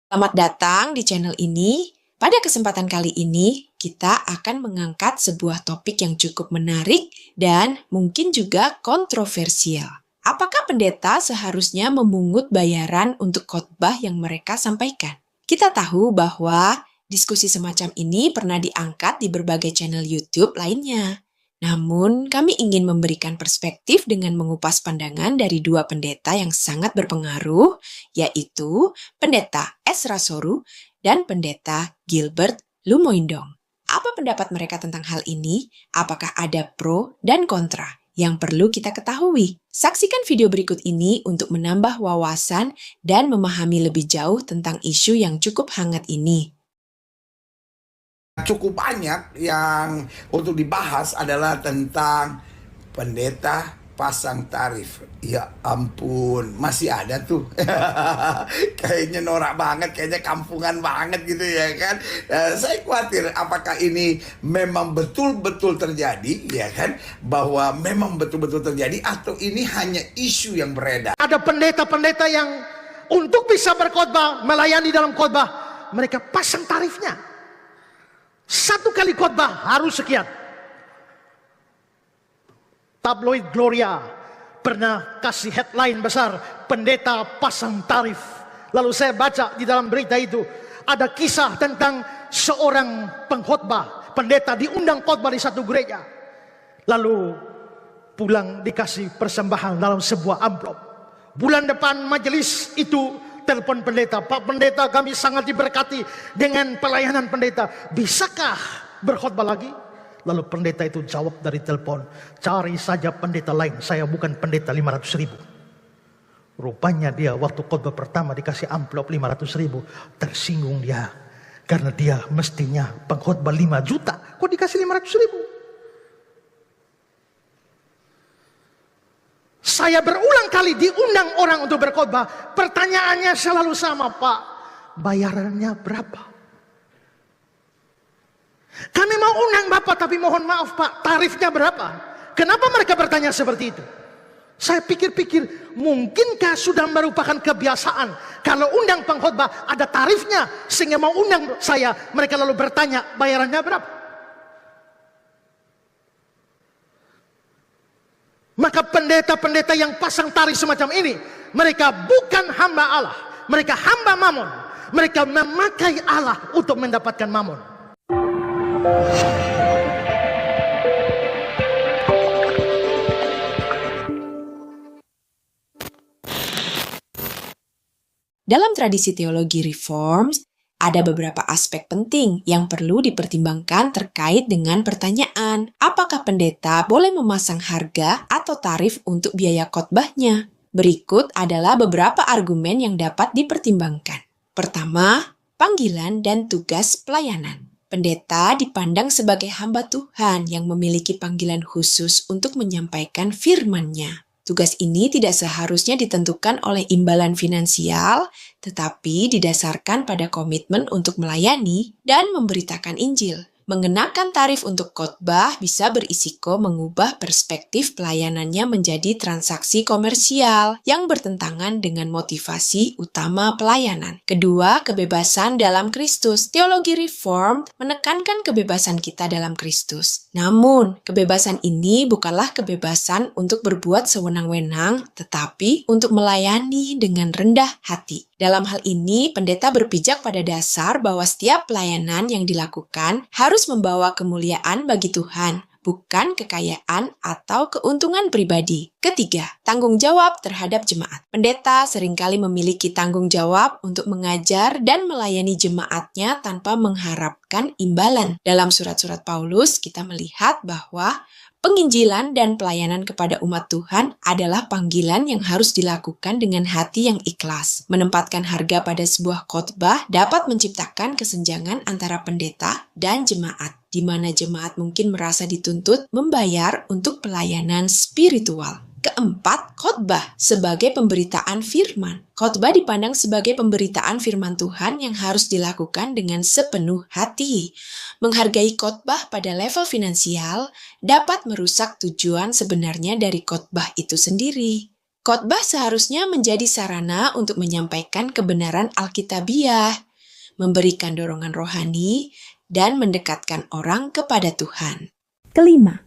Selamat datang di channel ini. Pada kesempatan kali ini, kita akan mengangkat sebuah topik yang cukup menarik dan mungkin juga kontroversial. Apakah pendeta seharusnya memungut bayaran untuk khotbah yang mereka sampaikan? Kita tahu bahwa diskusi semacam ini pernah diangkat di berbagai channel YouTube lainnya. Namun, kami ingin memberikan perspektif dengan mengupas pandangan dari dua pendeta yang sangat berpengaruh, yaitu Pendeta Ezra Soru dan Pendeta Gilbert Lumoindong. Apa pendapat mereka tentang hal ini? Apakah ada pro dan kontra yang perlu kita ketahui? Saksikan video berikut ini untuk menambah wawasan dan memahami lebih jauh tentang isu yang cukup hangat ini. Cukup banyak yang untuk dibahas adalah tentang pendeta pasang tarif. Ya ampun, masih ada tuh. Kayaknya norak banget, kayaknya kampungan banget gitu ya kan. Saya khawatir apakah ini memang betul-betul terjadi ya kan, bahwa memang betul-betul terjadi atau ini hanya isu yang beredar. Ada pendeta-pendeta yang untuk bisa berkhotbah, melayani dalam khotbah, mereka pasang tarifnya. Satu kali khotbah harus sekian. Tabloid Gloria pernah kasih headline besar, pendeta pasang tarif. Lalu saya baca di dalam berita itu ada kisah tentang seorang pengkhotbah, pendeta diundang khotbah di satu gereja. Lalu pulang dikasih persembahan dalam sebuah amplop. Bulan depan majelis itu telepon pendeta, Pak Pendeta, kami sangat diberkati dengan pelayanan pendeta. Bisakah berkhotbah lagi? Lalu pendeta itu jawab dari telepon, cari saja pendeta lain, saya bukan pendeta 500.000. Rupanya dia waktu khotbah pertama dikasih amplop 500.000, tersinggung dia. Karena dia mestinya pengkhotbah 5 juta, kok dikasih 500.000? Saya berulang kali diundang orang untuk berkhotbah. Pertanyaannya selalu sama, Pak. Bayarannya berapa? Kami mau undang Bapak, tapi mohon maaf Pak, tarifnya berapa? Kenapa mereka bertanya seperti itu? Saya pikir-pikir, mungkinkah sudah merupakan kebiasaan kalau undang pengkhotbah ada tarifnya, sehingga mau undang saya, mereka lalu bertanya bayarannya berapa? Maka pendeta-pendeta yang pasang tarif semacam ini, mereka bukan hamba Allah, mereka hamba mamon. Mereka memakai Allah untuk mendapatkan mamon. Dalam tradisi teologi Reforms, ada beberapa aspek penting yang perlu dipertimbangkan terkait dengan pertanyaan, apakah pendeta boleh memasang harga atau tarif untuk biaya khotbahnya? Berikut adalah beberapa argumen yang dapat dipertimbangkan. Pertama, panggilan dan tugas pelayanan. Pendeta dipandang sebagai hamba Tuhan yang memiliki panggilan khusus untuk menyampaikan firman-Nya. Tugas ini tidak seharusnya ditentukan oleh imbalan finansial, tetapi didasarkan pada komitmen untuk melayani dan memberitakan Injil. Mengenakan tarif untuk khotbah bisa berisiko mengubah perspektif pelayanannya menjadi transaksi komersial yang bertentangan dengan motivasi utama pelayanan. Kedua, kebebasan dalam Kristus. Teologi Reformed menekankan kebebasan kita dalam Kristus. Namun, kebebasan ini bukanlah kebebasan untuk berbuat sewenang-wenang, tetapi untuk melayani dengan rendah hati. Dalam hal ini, pendeta berpijak pada dasar bahwa setiap pelayanan yang dilakukan harus membawa kemuliaan bagi Tuhan, bukan kekayaan atau keuntungan pribadi. Ketiga, tanggung jawab terhadap jemaat. Pendeta seringkali memiliki tanggung jawab untuk mengajar dan melayani jemaatnya tanpa mengharapkan imbalan. Dalam surat-surat Paulus, kita melihat bahwa penginjilan dan pelayanan kepada umat Tuhan adalah panggilan yang harus dilakukan dengan hati yang ikhlas. Menempatkan harga pada sebuah khotbah dapat menciptakan kesenjangan antara pendeta dan jemaat, di mana jemaat mungkin merasa dituntut membayar untuk pelayanan spiritual. Keempat, khotbah sebagai pemberitaan firman. Khotbah dipandang sebagai pemberitaan firman Tuhan yang harus dilakukan dengan sepenuh hati. Menghargai khotbah pada level finansial dapat merusak tujuan sebenarnya dari khotbah itu sendiri. Khotbah seharusnya menjadi sarana untuk menyampaikan kebenaran Alkitabiah, memberikan dorongan rohani, dan mendekatkan orang kepada Tuhan. Kelima,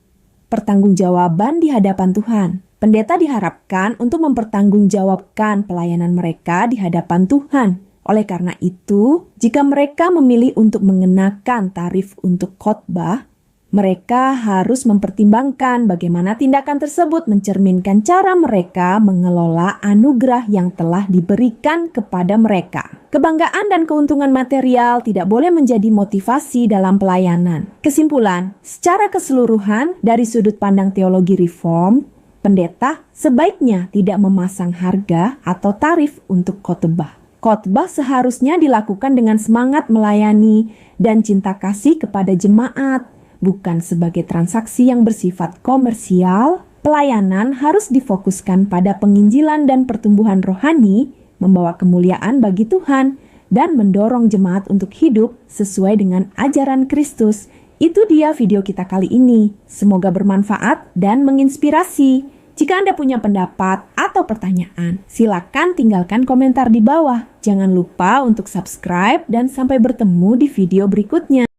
pertanggungjawaban di hadapan Tuhan. Pendeta diharapkan untuk mempertanggungjawabkan pelayanan mereka di hadapan Tuhan. Oleh karena itu, jika mereka memilih untuk mengenakan tarif untuk khotbah, mereka harus mempertimbangkan bagaimana tindakan tersebut mencerminkan cara mereka mengelola anugerah yang telah diberikan kepada mereka. Kebanggaan dan keuntungan material tidak boleh menjadi motivasi dalam pelayanan. Kesimpulan, secara keseluruhan dari sudut pandang teologi reform, pendeta sebaiknya tidak memasang harga atau tarif untuk khotbah. Khotbah seharusnya dilakukan dengan semangat melayani dan cinta kasih kepada jemaat, bukan sebagai transaksi yang bersifat komersial. Pelayanan harus difokuskan pada penginjilan dan pertumbuhan rohani, membawa kemuliaan bagi Tuhan, dan mendorong jemaat untuk hidup sesuai dengan ajaran Kristus. Itu dia video kita kali ini. Semoga bermanfaat dan menginspirasi. Jika Anda punya pendapat atau pertanyaan, silakan tinggalkan komentar di bawah. Jangan lupa untuk subscribe dan sampai bertemu di video berikutnya.